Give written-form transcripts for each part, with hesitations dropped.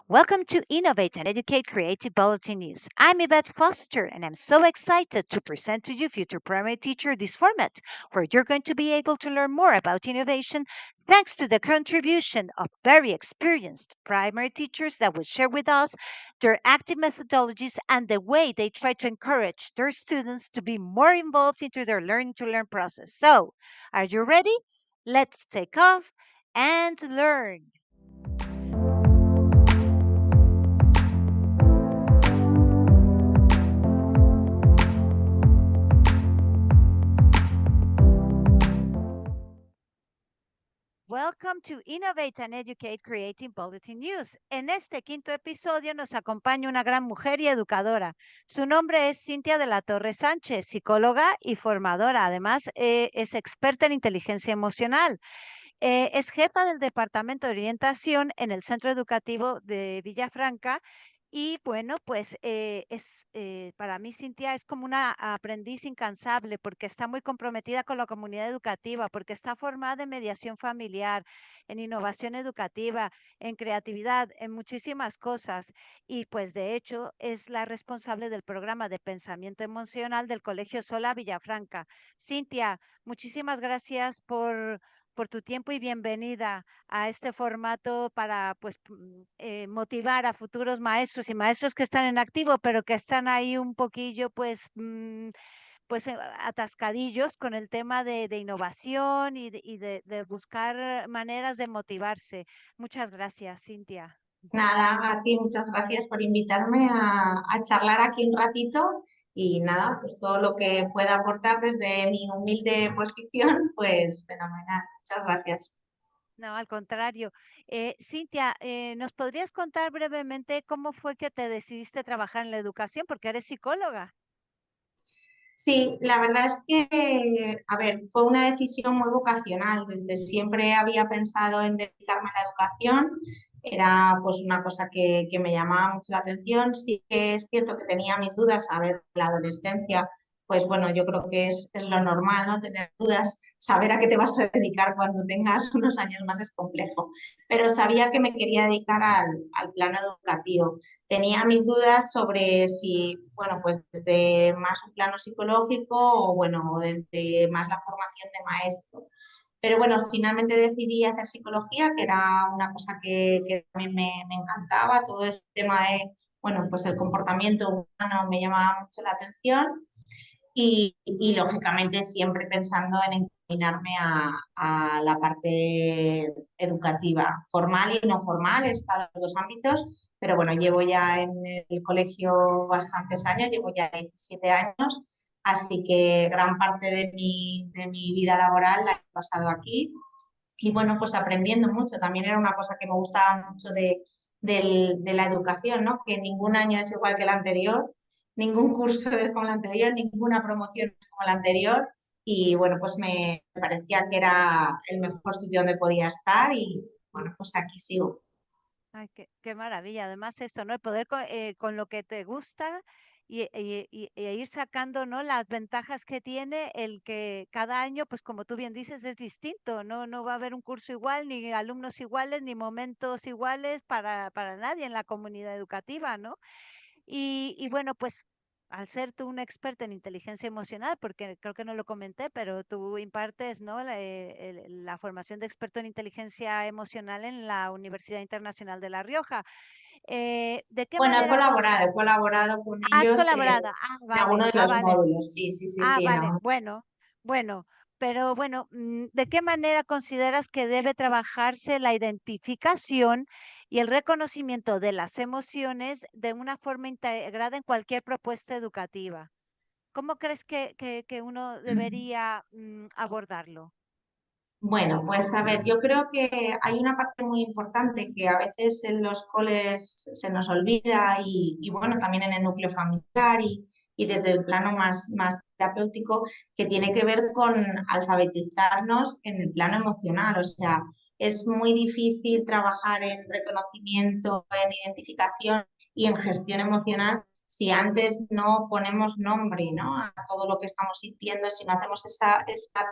Welcome to Innovate and Educate Creative Bulletin News. I'm Yvette Foster, and I'm so excited to present to you, future primary teacher, this format where you're going to be able to learn more about innovation thanks to the contribution of very experienced primary teachers that will share with us their active methodologies and the way they try to encourage their students to be more involved into their learning to learn process. So, are you ready? Let's take off and learn. Welcome to Innovate and Educate Creating Bulletin News. En este quinto episodio nos acompaña una gran mujer y educadora. Su nombre es Cintia de la Torre Sánchez, psicóloga y formadora. Además, es experta en inteligencia emocional. Es jefa del Departamento de Orientación en el Centro Educativo de Villafranca. Y bueno, pues para mí Cintia es como una aprendiz incansable porque está muy comprometida con la comunidad educativa, porque está formada en mediación familiar, en innovación educativa, en creatividad, en muchísimas cosas. Y pues de hecho es la responsable del programa de pensamiento emocional del Colegio Sola Villafranca. Cintia, muchísimas gracias por tu tiempo y bienvenida a este formato para pues motivar a futuros maestros y maestros que están en activo, pero que están ahí un poquillo atascadillos con el tema de innovación y de buscar maneras de motivarse. Muchas gracias, Cintia. Nada, a ti muchas gracias por invitarme a charlar aquí un ratito y nada, pues todo lo que pueda aportar desde mi humilde posición, pues fenomenal. Muchas gracias. No, al contrario. Cintia, ¿nos podrías contar brevemente cómo fue que te decidiste trabajar en la educación? Porque eres psicóloga. Sí, la verdad es que, a ver, fue una decisión muy vocacional. Desde siempre había pensado en dedicarme a la educación. Era pues una cosa que me llamaba mucho la atención. Sí que es cierto que tenía mis dudas. A ver, la adolescencia, pues bueno, yo creo que es lo normal, ¿no? Tener dudas, saber a qué te vas a dedicar cuando tengas unos años más es complejo. Pero sabía que me quería dedicar al plano educativo. Tenía mis dudas sobre si, bueno, pues desde más un plano psicológico o, bueno, desde más la formación de maestro. Pero bueno, finalmente decidí hacer psicología, que era una cosa que también me encantaba, todo ese tema de, bueno, pues el comportamiento humano me llamaba mucho la atención y lógicamente siempre pensando en encaminarme a la parte educativa, formal y no formal, he estado en los dos ámbitos, pero bueno, llevo ya en el colegio bastantes años, llevo ya 17 años, así que gran parte de mi vida laboral la he pasado aquí y bueno, pues aprendiendo mucho, también era una cosa que me gustaba mucho de la educación, ¿no? Que ningún año es igual que el anterior, ningún curso es como el anterior, ninguna promoción es como la anterior y bueno, pues me parecía que era el mejor sitio donde podía estar y bueno, pues aquí sigo. Ay, qué maravilla. Además, esto, ¿no? El poder con lo que te gusta e ir sacando, ¿no? Las ventajas que tiene el que cada año, pues como tú bien dices, es distinto, ¿no? No va a haber un curso igual, ni alumnos iguales, ni momentos iguales para nadie en la comunidad educativa, ¿no? Y bueno, pues al ser tú una experta en inteligencia emocional, porque creo que no lo comenté, pero tú impartes, ¿no? La formación de experto en inteligencia emocional en la Universidad Internacional de La Rioja. ¿De qué Bueno, manera he colaborado con has ellos colaborado? Ah, en alguno vale, de ah, los vale. módulos, sí, sí, sí, Ah, sí, en vale, alguno. bueno, pero bueno, ¿de qué manera consideras que debe trabajarse la identificación y el reconocimiento de las emociones de una forma integrada en cualquier propuesta educativa? ¿Cómo crees que uno debería abordarlo? Bueno, pues a ver, yo creo que hay una parte muy importante que a veces en los coles se nos olvida y bueno, también en el núcleo familiar y desde el plano más terapéutico, que tiene que ver con alfabetizarnos en el plano emocional. O sea, es muy difícil trabajar en reconocimiento, en identificación y en gestión emocional si antes no ponemos nombre, ¿no? A todo lo que estamos sintiendo, si no hacemos esa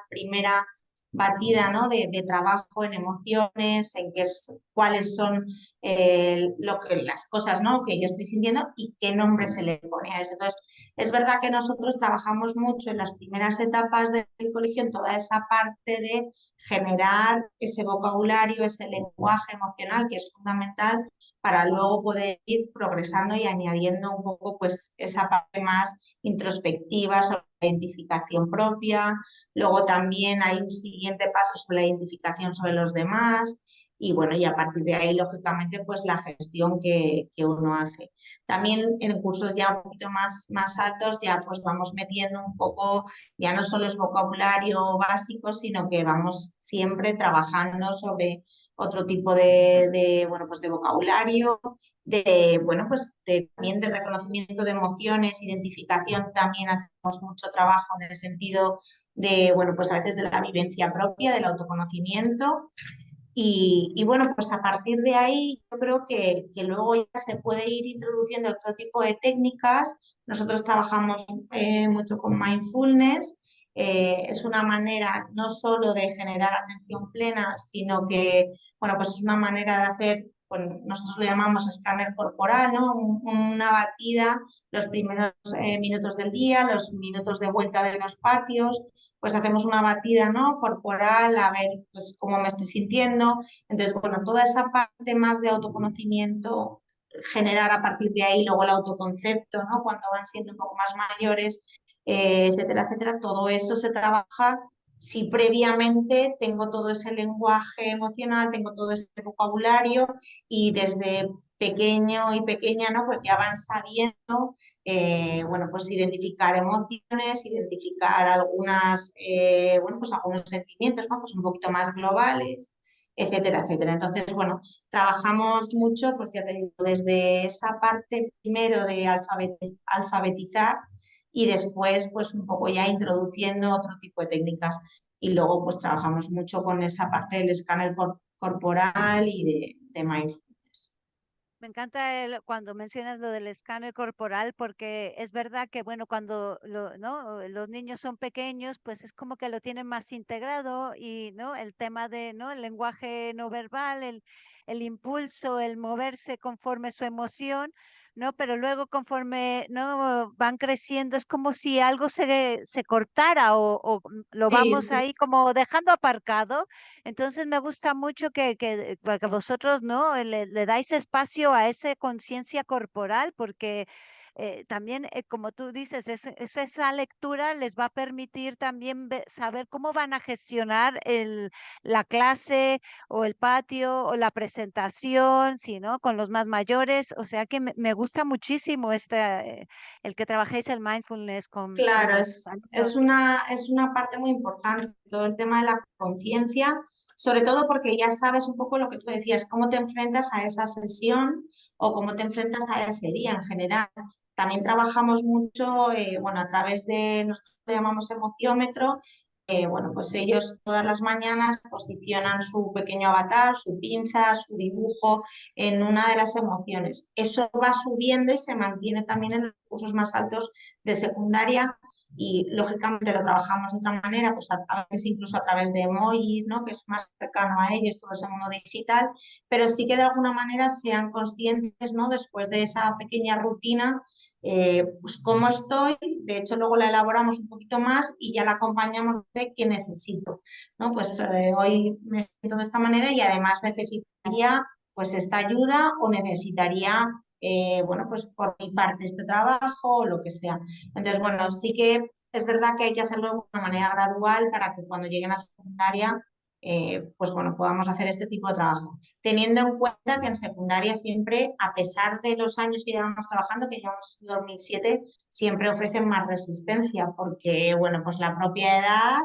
primera batida, ¿no? de trabajo en emociones, en cuáles son las cosas, ¿no? que yo estoy sintiendo y qué nombre se le pone a eso. Entonces, es verdad que nosotros trabajamos mucho en las primeras etapas del colegio en toda esa parte de generar ese vocabulario, ese lenguaje emocional que es fundamental para luego poder ir progresando y añadiendo un poco pues esa parte más introspectiva sobre la identificación propia. Luego también hay un siguiente paso sobre la identificación sobre los demás y bueno, y a partir de ahí, lógicamente, pues la gestión que uno hace. También en cursos ya un poquito más altos ya pues vamos metiendo un poco, ya no solo es vocabulario básico, sino que vamos siempre trabajando sobre otro tipo bueno, pues de vocabulario, bueno, pues también de reconocimiento de emociones, identificación, también hacemos mucho trabajo en el sentido de, bueno, pues a veces de la vivencia propia, del autoconocimiento. Bueno, pues a partir de ahí yo creo que luego ya se puede ir introduciendo otro tipo de técnicas. Nosotros trabajamos mucho con mindfulness. Es una manera no solo de generar atención plena, sino que, bueno, pues es una manera de hacer, bueno, nosotros lo llamamos escáner corporal, ¿no? Una batida los primeros minutos del día, los minutos de vuelta de los patios, pues hacemos una batida, ¿no? corporal, a ver pues, cómo me estoy sintiendo. Entonces, bueno, toda esa parte más de autoconocimiento, generar a partir de ahí luego el autoconcepto, ¿no? Cuando van siendo un poco más mayores, etcétera, etcétera, todo eso se trabaja si previamente tengo todo ese lenguaje emocional, tengo todo ese vocabulario y desde pequeño y pequeña, ¿no? Pues ya van sabiendo bueno, pues identificar emociones, identificar bueno, pues algunos sentimientos, ¿no? Pues un poquito más globales, etcétera, etcétera. Entonces, bueno, trabajamos mucho, pues ya te digo, desde esa parte primero de alfabetizar y después, pues un poco ya introduciendo otro tipo de técnicas. Y luego, pues trabajamos mucho con esa parte del escáner corporal y de mindfulness. Me encanta cuando mencionas lo del escáner corporal, porque es verdad que, bueno, cuando ¿no? los niños son pequeños, pues es como que lo tienen más integrado y, ¿no? El tema de, ¿no? El lenguaje no verbal, el impulso, el moverse conforme su emoción, ¿no? Pero luego conforme, ¿no? Van creciendo, es como si algo se cortara o lo Sí, vamos sí, ahí como dejando aparcado. Entonces me gusta mucho que vosotros no le dais espacio a esa conciencia corporal porque también, como tú dices, esa lectura les va a permitir también saber cómo van a gestionar la clase o el patio o la presentación, ¿sí, no? Con los más mayores. O sea que me gusta muchísimo el que trabajéis el mindfulness con claro, los es alumnos. una parte muy importante, todo el tema de la conciencia, sobre todo porque ya sabes un poco lo que tú decías, cómo te enfrentas a esa sesión o cómo te enfrentas a ese día en general. También trabajamos mucho, bueno, a través de, nosotros lo llamamos emociómetro, bueno, pues ellos todas las mañanas posicionan su pequeño avatar, su pinza, su dibujo en una de las emociones. Eso va subiendo y se mantiene también en los cursos más altos de secundaria y lógicamente lo trabajamos de otra manera, pues a veces incluso a través de emojis, ¿no? que es más cercano a ellos, todo ese mundo digital, pero sí que de alguna manera sean conscientes, ¿no? después de esa pequeña rutina, pues cómo estoy, de hecho luego la elaboramos un poquito más y ya la acompañamos de qué necesito, ¿no? Pues hoy me siento de esta manera y además necesitaría pues esta ayuda o necesitaría bueno, pues por mi parte este trabajo o lo que sea. Entonces, bueno, sí que es verdad que hay que hacerlo de una manera gradual para que cuando lleguen a secundaria, pues bueno, podamos hacer este tipo de trabajo. Teniendo en cuenta que en secundaria siempre, a pesar de los años que llevamos trabajando, que llevamos desde 2007, siempre ofrecen más resistencia porque, bueno, pues la propia edad,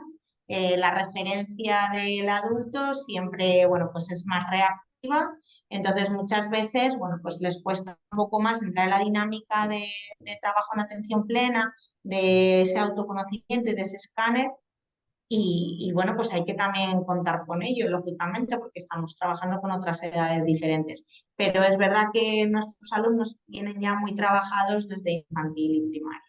la referencia del adulto siempre, bueno, pues es más reactiva. Entonces, muchas veces, bueno, pues les cuesta un poco más entrar en la dinámica de trabajo en atención plena, de ese autoconocimiento y de ese escáner. Bueno, pues hay que también contar con ello, lógicamente, porque estamos trabajando con otras edades diferentes. Pero es verdad que nuestros alumnos vienen ya muy trabajados desde infantil y primaria.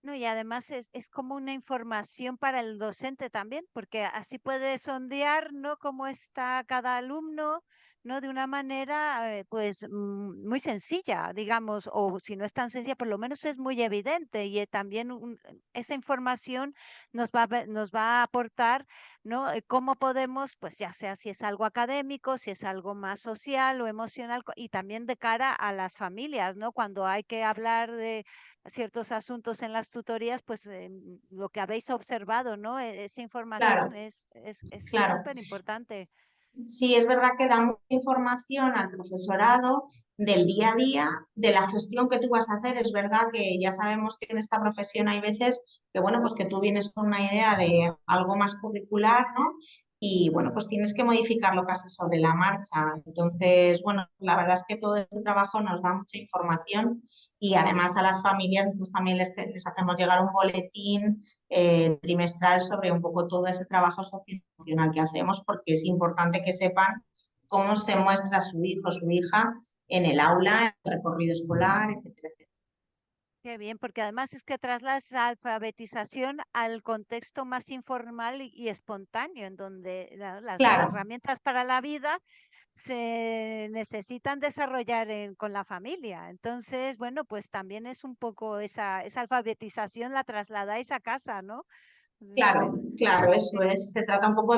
No, y además es como una información para el docente también, porque así puede sondear, ¿no? Cómo está cada alumno, ¿no? De una manera, pues, muy sencilla, digamos, o si no es tan sencilla, por lo menos es muy evidente y también esa información nos va a aportar, ¿no? Cómo podemos, pues, ya sea si es algo académico, si es algo más social o emocional, y también de cara a las familias, ¿no? Cuando hay que hablar de ciertos asuntos en las tutorías, pues lo que habéis observado, ¿no? Esa información Claro, es claro. súper importante. Sí, es verdad que da mucha información al profesorado del día a día, de la gestión que tú vas a hacer. Es verdad que ya sabemos que en esta profesión hay veces que, bueno, pues que tú vienes con una idea de algo más curricular, ¿no? Y, bueno, pues tienes que modificarlo casi sobre la marcha. Entonces, bueno, la verdad es que todo este trabajo nos da mucha información y además a las familias nosotros también les hacemos llegar un boletín trimestral sobre un poco todo ese trabajo socioemocional que hacemos, porque es importante que sepan cómo se muestra su hijo o su hija en el aula, en el recorrido escolar, etcétera, etcétera. Qué bien, porque además es que trasladas la alfabetización al contexto más informal y espontáneo, en donde las Claro, herramientas para la vida se necesitan desarrollar con la familia. Entonces, bueno, pues también es un poco esa alfabetización la trasladáis a casa, ¿no? claro, claro, eso es. Se trata un poco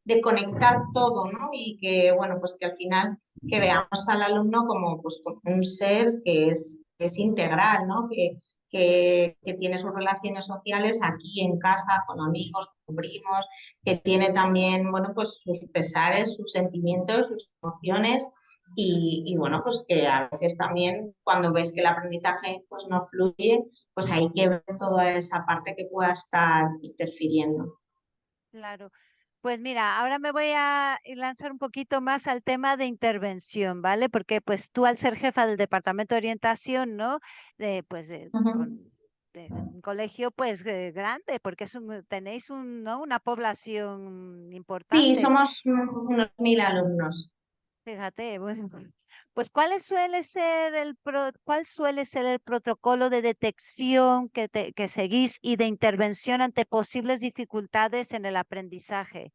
de conectar todo, ¿no? Y que, bueno, pues que al final que veamos al alumno como, pues, como un ser que es integral, ¿no? Que tiene sus relaciones sociales aquí en casa, con amigos, con primos, que tiene también, bueno, pues sus pesares, sus sentimientos, sus emociones y, bueno, pues que a veces también cuando ves que el aprendizaje pues no fluye, pues hay que ver toda esa parte que pueda estar interfiriendo. Claro. Pues mira, ahora me voy a lanzar un poquito más al tema de intervención, ¿vale? Porque pues tú al ser jefa del departamento de orientación, ¿no? Pues Ujú. de un colegio pues grande, porque tenéis ¿no? Una población Sí, importante. somos unos 1000 alumnos. Fíjate, bueno, pues ¿cuál suele ser el protocolo de detección que seguís y de intervención ante posibles dificultades en el aprendizaje?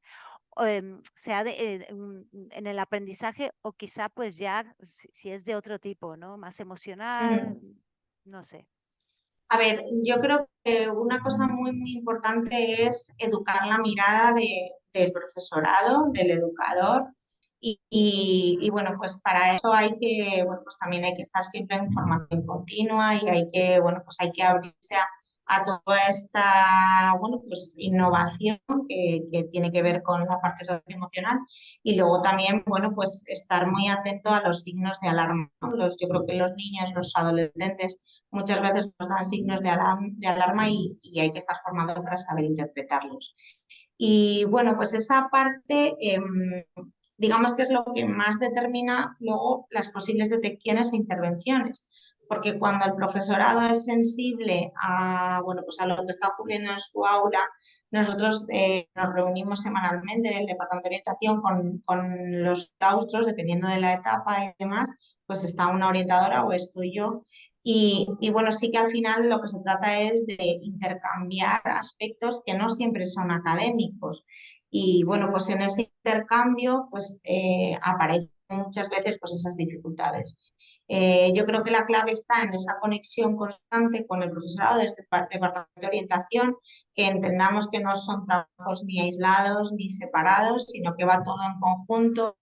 Sea en el aprendizaje o quizá pues ya si es de otro tipo, ¿no? Más emocional, Ujú. no sé. A ver, yo creo que una cosa muy, muy importante es educar la mirada del profesorado, del educador. Y, bueno, pues para eso hay que, bueno, pues también hay que estar siempre en formación continua y hay que, bueno, pues hay que abrirse a toda esta, bueno, pues innovación que tiene que ver con la parte socioemocional y luego también, bueno, pues estar muy atento a los signos de alarma, ¿no? Yo creo que los niños, los adolescentes muchas veces nos dan signos de alarma y hay que estar formado para saber interpretarlos. Y bueno, pues esa parte, digamos que es lo que más determina luego las posibles detecciones e intervenciones. Porque cuando el profesorado es sensible a, bueno, pues a lo que está ocurriendo en su aula, nosotros nos reunimos semanalmente el departamento de orientación con los claustros, dependiendo de la etapa y demás, pues está una orientadora o estoy yo. Y bueno, sí que al final lo que se trata es de intercambiar aspectos que no siempre son académicos. Y bueno, pues en ese intercambio pues aparecen muchas veces pues esas dificultades. Yo creo que la clave está en esa conexión constante con el profesorado desde el departamento de orientación, que entendamos que no son trabajos ni aislados ni separados, sino que va todo en conjunto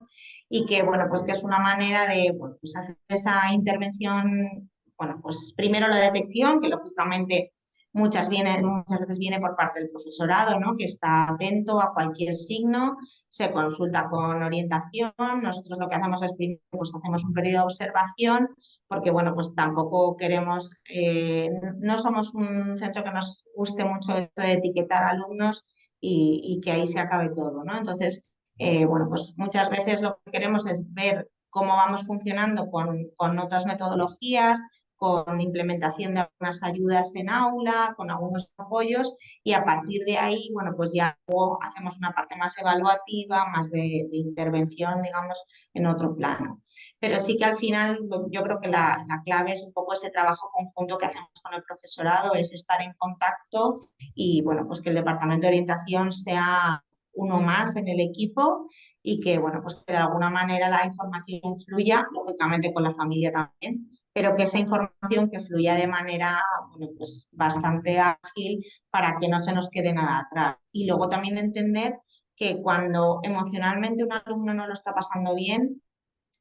y que bueno, pues que es una manera de bueno, pues hacer esa intervención, bueno, pues primero la detección, que lógicamente muchas veces viene por parte del profesorado, ¿no? Que está atento a cualquier signo, se consulta con orientación. Nosotros lo que hacemos es primero, pues hacemos un periodo de observación, porque bueno, pues tampoco queremos, no somos un centro que nos guste mucho esto de etiquetar alumnos y que ahí se acabe todo, ¿no? Entonces, bueno, pues muchas veces lo que queremos es ver cómo vamos funcionando con otras metodologías, con implementación de algunas ayudas en aula, con algunos apoyos y a partir de ahí, bueno, pues ya luego hacemos una parte más evaluativa, más de intervención, digamos, en otro plano. Pero sí que al final yo creo que la clave es un poco ese trabajo conjunto que hacemos con el profesorado, es estar en contacto y, bueno, pues que el departamento de orientación sea uno más en el equipo y que, bueno, pues que de alguna manera la información fluya, lógicamente con la familia también, pero que esa información que fluya de manera, bueno, pues bastante ágil para que no se nos quede nada atrás. Y luego también entender que cuando emocionalmente un alumno no lo está pasando bien,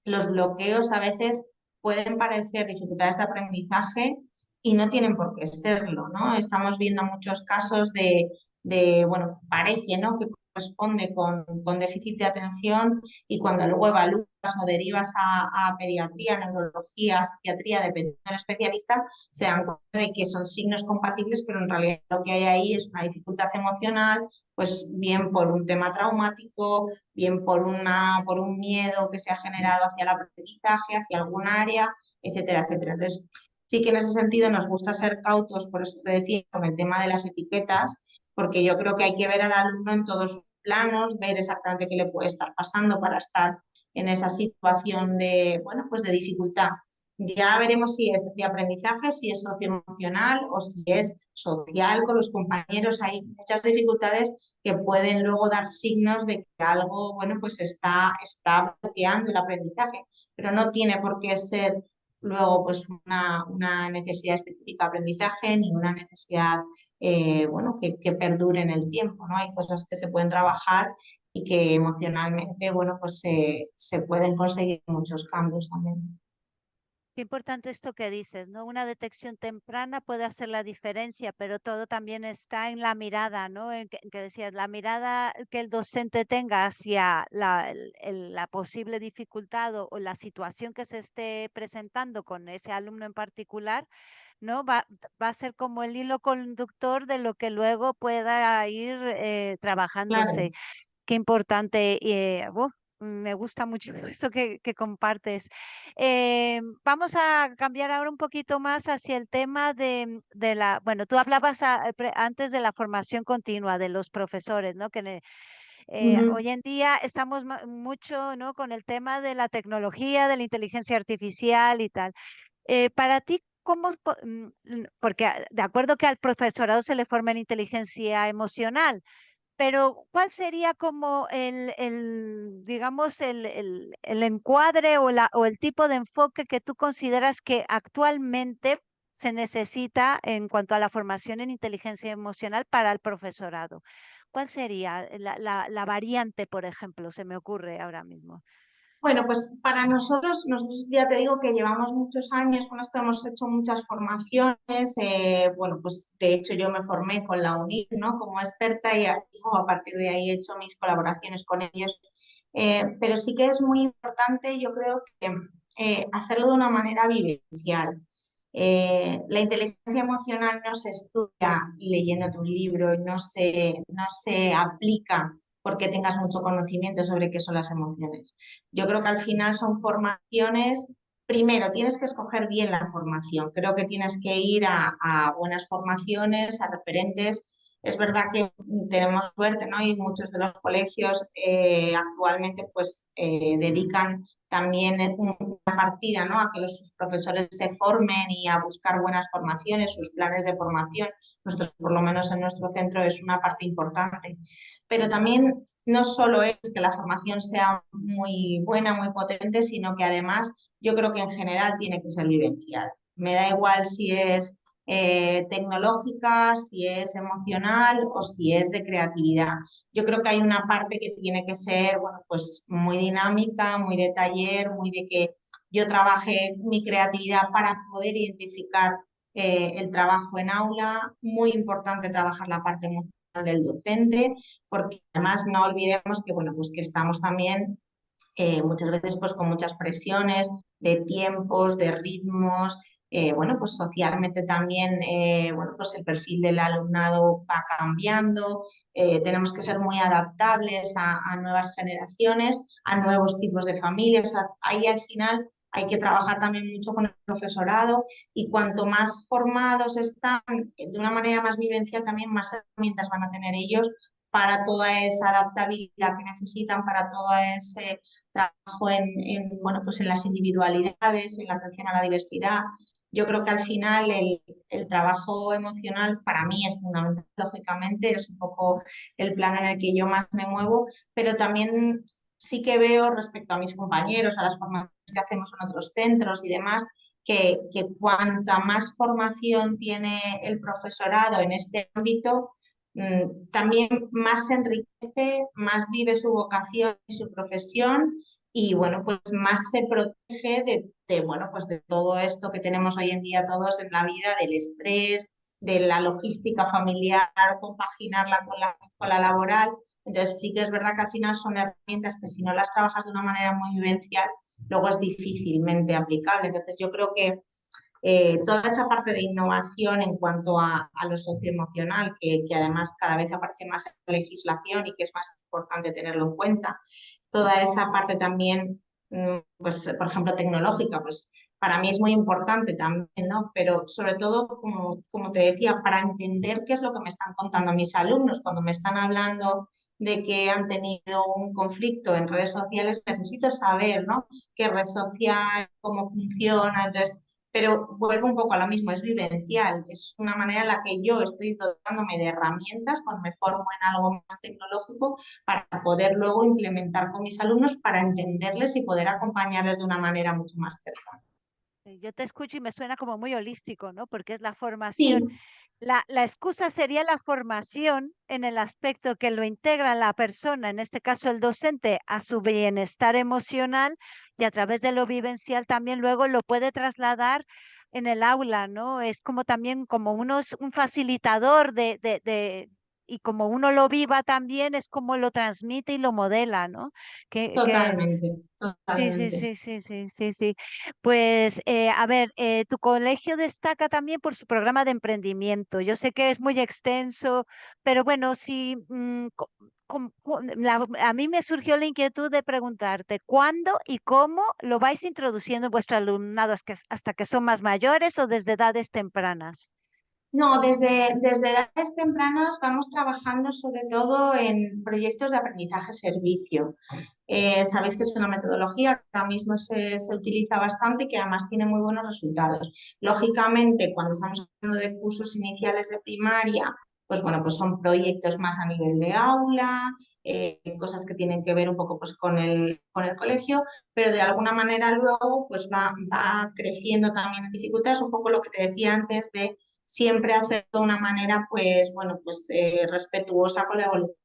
los bloqueos a veces pueden parecer dificultades de aprendizaje y no tienen por qué serlo, ¿no? Estamos viendo muchos casos bueno, parece, ¿no?, que corresponde con déficit de atención y cuando luego evalúas o derivas a pediatría, neurología, psiquiatría, dependiendo del especialista, se dan cuenta de que son signos compatibles, pero en realidad lo que hay ahí es una dificultad emocional, pues bien por un tema traumático, bien por un miedo que se ha generado hacia el aprendizaje, hacia algún área, etcétera, etcétera. Entonces, sí que en ese sentido nos gusta ser cautos, por eso te decía, con el tema de las etiquetas, porque yo creo que hay que ver al alumno en todos sus planos, ver exactamente qué le puede estar pasando para estar en esa situación de, bueno, pues de dificultad. Ya veremos si es de aprendizaje, si es socioemocional o si es social con los compañeros. Hay muchas dificultades que pueden luego dar signos de que algo, bueno, pues está bloqueando el aprendizaje, pero no tiene por qué ser luego pues una necesidad específica de aprendizaje ni una necesidad, bueno, que perdure en el tiempo, ¿no? Hay cosas que se pueden trabajar y que emocionalmente, bueno, pues se pueden conseguir muchos cambios también. Qué importante esto que dices, ¿no? Una detección temprana puede hacer la diferencia, pero todo también está en la mirada, ¿no? En que decías, la mirada que el docente tenga hacia la posible dificultad o la situación que se esté presentando con ese alumno en particular, ¿no? Va a ser como el hilo conductor de lo que luego pueda ir trabajándose. Claro. Qué importante. Me gusta mucho esto que compartes. Vamos a cambiar ahora un poquito más hacia el tema bueno, tú hablabas antes de la formación continua de los profesores, ¿no? Ujú. Hoy en día estamos mucho, ¿no?, con el tema de la tecnología, de la inteligencia artificial y tal. Para ti, porque de acuerdo que al profesorado se le forma en inteligencia emocional, pero ¿cuál sería como digamos, el encuadre o el tipo de enfoque que tú consideras que actualmente se necesita en cuanto a la formación en inteligencia emocional para el profesorado? ¿Cuál sería la variante, por ejemplo? Se me ocurre ahora mismo. Bueno, pues para nosotros ya te digo que llevamos muchos años con esto, hemos hecho muchas formaciones, bueno, pues de hecho yo me formé con la UNIR, ¿no?, como experta y a partir de ahí he hecho mis colaboraciones con ellos. Pero sí que es muy importante, yo creo que hacerlo de una manera vivencial. La inteligencia emocional no se estudia leyéndote un libro y no se aplica porque tengas mucho conocimiento sobre qué son las emociones. Yo creo que al final son formaciones. Primero, tienes que escoger bien la formación. Creo que tienes que ir a buenas formaciones, a referentes. Es verdad que tenemos suerte, ¿no? Y muchos de los colegios actualmente pues dedican también una partida, ¿no?, a que sus profesores se formen y a buscar buenas formaciones, sus planes de formación. Nosotros, por lo menos en nuestro centro, es una parte importante. Pero también no solo es que la formación sea muy buena, muy potente, sino que además yo creo que en general tiene que ser vivencial. Me da igual si es tecnológica, si es emocional o si es de creatividad. Yo creo que hay una parte que tiene que ser, bueno, pues muy dinámica, muy de taller, muy de que yo trabaje mi creatividad para poder identificar el trabajo en aula. Muy importante trabajar la parte emocional del docente, porque además no olvidemos que, bueno, pues que estamos también muchas veces pues con muchas presiones de tiempos, de ritmos, bueno, pues socialmente también, bueno, pues el perfil del alumnado va cambiando, tenemos que ser muy adaptables a nuevas generaciones, a nuevos tipos de familias, ahí al final hay que trabajar también mucho con el profesorado y cuanto más formados están de una manera más vivencial, también más herramientas van a tener ellos para toda esa adaptabilidad que necesitan, para todo ese trabajo bueno, pues en las individualidades, en la atención a la diversidad. Yo creo que al final el trabajo emocional para mí es fundamental, lógicamente, es un poco el plano en el que yo más me muevo, pero también sí que veo respecto a mis compañeros, a las formaciones que hacemos en otros centros y demás, que cuanta más formación tiene el profesorado en este ámbito, también más se enriquece, más vive su vocación y su profesión y bueno, pues más se protege bueno, pues de todo esto que tenemos hoy en día todos en la vida, del estrés, de la logística familiar, compaginarla con la laboral. Entonces sí que es verdad que al final son herramientas que si no las trabajas de una manera muy vivencial, luego es difícilmente aplicable. Entonces yo creo que toda esa parte de innovación en cuanto a lo socioemocional, que además cada vez aparece más en la legislación y que es más importante tenerlo en cuenta, toda esa parte también, pues por ejemplo, tecnológica, pues para mí es muy importante también, ¿no? Pero sobre todo, como te decía, para entender qué es lo que me están contando mis alumnos cuando me están hablando de que han tenido un conflicto en redes sociales, necesito saber, ¿no? Qué red social, cómo funciona, entonces pero vuelvo un poco a lo mismo, es vivencial, es una manera en la que yo estoy dotándome de herramientas cuando me formo en algo más tecnológico para poder luego implementar con mis alumnos para entenderles y poder acompañarles de una manera mucho más cercana. Yo te escucho y me suena como muy holístico, ¿no? Porque es la formación. Sí, La excusa sería la formación en el aspecto que lo integra la persona, en este caso el docente, a su bienestar emocional y a través de lo vivencial también luego lo puede trasladar en el aula, ¿no? Es como también como uno es un facilitador y como uno lo viva también es como lo transmite y lo modela, ¿no? Que totalmente, sí, sí, totalmente. sí, sí, sí, sí, sí. Pues, a ver, tu colegio destaca también por su programa de emprendimiento. Yo sé que es muy extenso, pero bueno, sí, a mí me surgió la inquietud de preguntarte cuándo y cómo lo vais introduciendo en vuestro alumnado hasta que son más mayores o desde edades tempranas. No, desde edades tempranas vamos trabajando sobre todo en proyectos de aprendizaje-servicio. Sabéis que es una metodología que ahora mismo se utiliza bastante y que además tiene muy buenos resultados. Lógicamente, cuando estamos hablando de cursos iniciales de primaria, pues bueno, pues son proyectos más a nivel de aula, cosas que tienen que ver un poco pues con el colegio, pero de alguna manera luego pues va creciendo también en dificultades, un poco lo que te decía antes de siempre hacerlo de una manera pues bueno, pues respetuosa con la evolución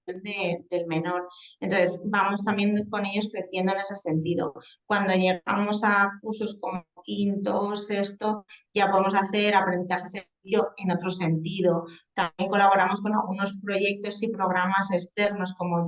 del menor. Entonces, vamos también con ellos creciendo en ese sentido. Cuando llegamos a cursos como quinto, sexto, ya podemos hacer aprendizaje servicio en otro sentido. También colaboramos con algunos proyectos y programas externos como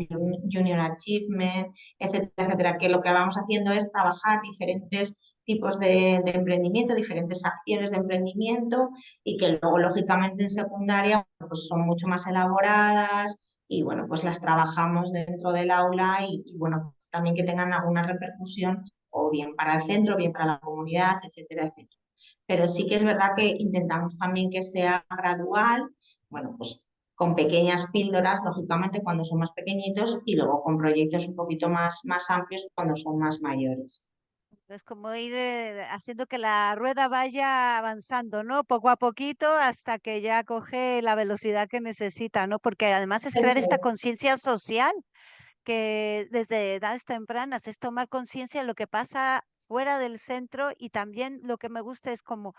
Junior Achievement, etcétera, etcétera, que lo que vamos haciendo es trabajar diferentes tipos de emprendimiento, diferentes acciones de emprendimiento y que luego, lógicamente, en secundaria pues son mucho más elaboradas, y bueno, pues las trabajamos dentro del aula bueno, también que tengan alguna repercusión o bien para el centro, bien para la comunidad, etcétera, etcétera. Pero sí que es verdad que intentamos también que sea gradual, bueno, pues con pequeñas píldoras, lógicamente cuando son más pequeñitos y luego con proyectos un poquito más amplios cuando son más mayores. Es como ir haciendo que la rueda vaya avanzando, ¿no? Poco a poquito hasta que ya coge la velocidad que necesita, ¿no? Porque además es crear Eso esta es. conciencia social que desde edades tempranas es tomar conciencia de lo que pasa fuera del centro y también lo que me gusta es como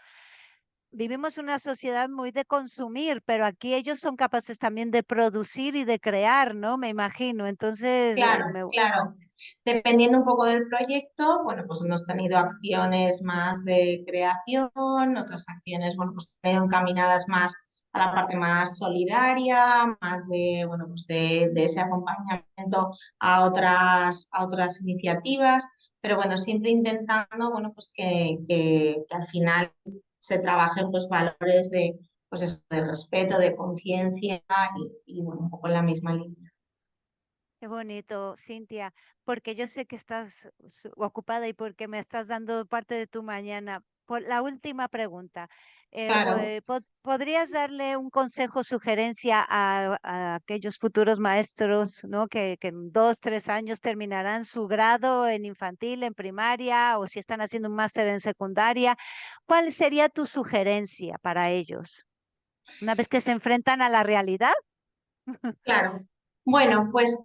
vivimos una sociedad muy de consumir, pero aquí ellos son capaces también de producir y de crear, ¿no? Me imagino. Entonces, Claro, claro. Dependiendo un poco del proyecto, bueno, pues hemos tenido acciones más de creación, otras acciones, bueno, pues han ido encaminadas más a la parte más solidaria, más de, bueno, pues de ese acompañamiento a otras iniciativas, pero bueno, siempre intentando, bueno, pues que al final se trabajen pues valores de, pues eso, de respeto, de conciencia y, bueno, un poco en la misma línea. Qué bonito, Cintia, porque yo sé que estás ocupada y porque me estás dando parte de tu mañana. Por la última pregunta, Claro. ¿podrías darle un consejo, sugerencia a aquellos futuros maestros, ¿no? Que en 2, 3 años terminarán su grado en infantil, en primaria, o si están haciendo un máster en secundaria? ¿Cuál sería tu sugerencia para ellos una vez que se enfrentan a la realidad? Claro. Bueno, pues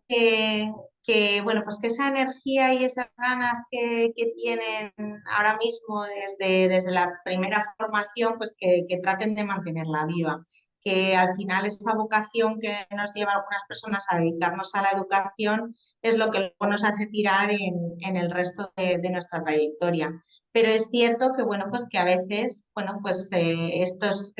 bueno, pues que esa energía y esas ganas que tienen ahora mismo desde la primera formación, pues que traten de mantenerla viva. Que al final esa vocación que nos lleva a algunas personas a dedicarnos a la educación es lo que luego nos hace tirar en el resto de nuestra trayectoria. Pero es cierto que, bueno, pues que a veces, bueno, pues estos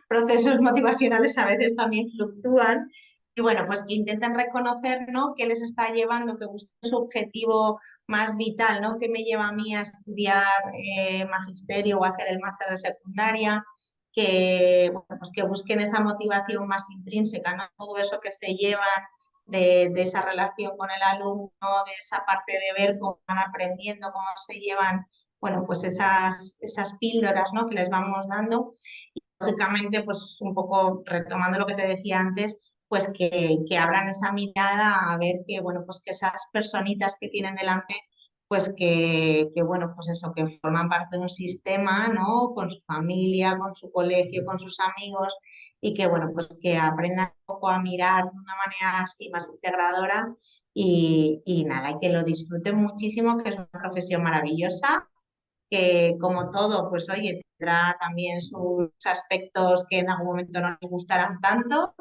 procesos motivacionales a veces también fluctúan y bueno, pues que intenten reconocer, ¿no? Qué les está llevando, que busquen su objetivo más vital, ¿no? ¿Qué me lleva a mí a estudiar magisterio o a hacer el máster de secundaria? Que, bueno, pues que busquen esa motivación más intrínseca, ¿no? Todo eso que se llevan de esa relación con el alumno, de esa parte de ver cómo van aprendiendo, cómo se llevan, bueno, pues esas píldoras, ¿no? Que les vamos dando. Y lógicamente, pues un poco retomando lo que te decía antes, pues que abran esa mirada a ver que, bueno, pues que esas personitas que tienen delante, pues bueno, pues eso, que forman parte de un sistema, ¿no? Con su familia, con su colegio, con sus amigos y que, bueno, pues que aprendan un poco a mirar de una manera así más integradora y nada, y que lo disfruten muchísimo, que es una profesión maravillosa que como todo, pues oye, tendrá también sus aspectos que en algún momento no les gustarán tanto,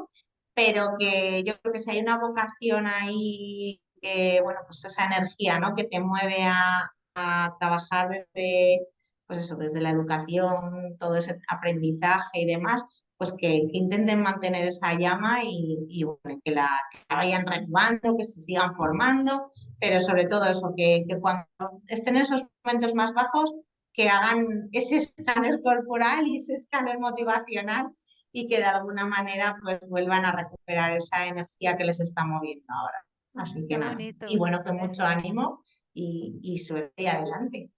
pero que yo creo que si hay una vocación ahí, que bueno, pues esa energía, ¿no? Que te mueve a trabajar desde, pues eso, desde la educación, todo ese aprendizaje y demás, pues que intenten mantener esa llama y bueno, que la vayan renovando, que se sigan formando, pero sobre todo eso, que cuando estén en esos momentos más bajos, que hagan ese escáner corporal y ese escáner motivacional y que de alguna manera pues vuelvan a recuperar esa energía que les está moviendo ahora. Así que Qué nada, y bonito. bueno, que mucho Eso. ánimo y suerte y adelante.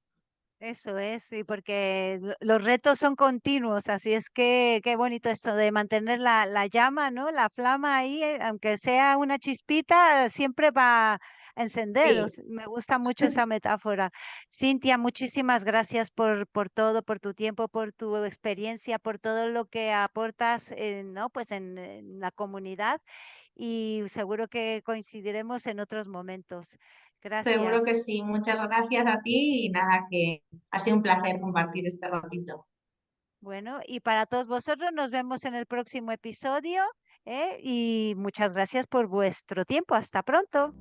Eso es, sí, porque los retos son continuos, así es que qué bonito esto de mantener la llama, ¿no? La flama ahí, aunque sea una chispita, siempre va a encender. Sí, Me gusta mucho esa metáfora. Cintia, muchísimas gracias por todo, por tu tiempo, por tu experiencia, por todo lo que aportas, ¿no? Pues en la comunidad y seguro que coincidiremos en otros momentos. seguro que Gracias. sí. Muchas gracias a ti y nada, que ha sido un placer compartir este ratito. Bueno, y para todos vosotros nos vemos en el próximo episodio, ¿eh? Y muchas gracias por vuestro tiempo. Hasta pronto.